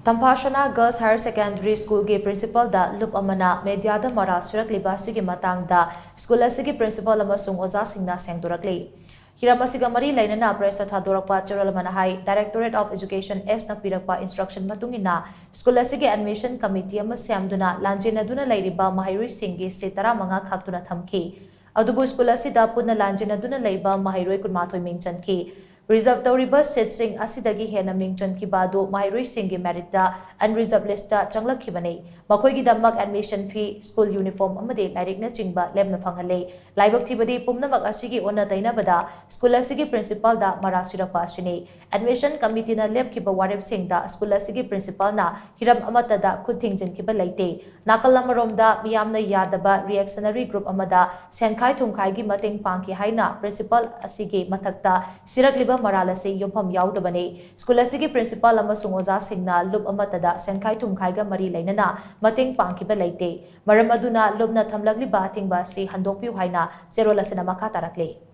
Tamphasana Girls Higher Secondary School के Principal da Lup Amana media da Maral shirakliba asigi matang da school asigi Principal amasung Ojah Singna Sengdorakli. Hiram asiga mari lainana press thadorakpa Cheral Manahai Directorate of Education S na pirakpa instruction matungina school asigi admission committee ama siamduna lanjenaduna lairiba mahairui singi setara manga khaktuna thamki. Adubu school asida punna lanjenaduna laiba mahairui kunmathoi mingchanki. Reserve Tauriba seat sing asidagi hena mingchan kibadu mahairui singi merit da unreserved list da changlakibane. Makoigi damak admission fee, school uniform amade lairik na chingba lemna fanghale. Laibak thibadi pumnamak asigi ona dainabada school asigi principal da Maral shirakpa asini. Admission committee na leb kiba warep sing da school asigi principal na Hiram Amata da kuthingjan kiba laite. Nakalamarom da miyamna yadaba reactionary group amada senkai thumkai gi mating pangki haina principal asigi mathakta Sirakhibadu Maral se yompham yaudabane school asigi principal amasung Ojah Singna Lup Amana senkai thumkhaiga mari lainana mating pangkiba laite maram aduna lubna thamlagliba thingba si handokpiu haina zero lasena makha tarakle.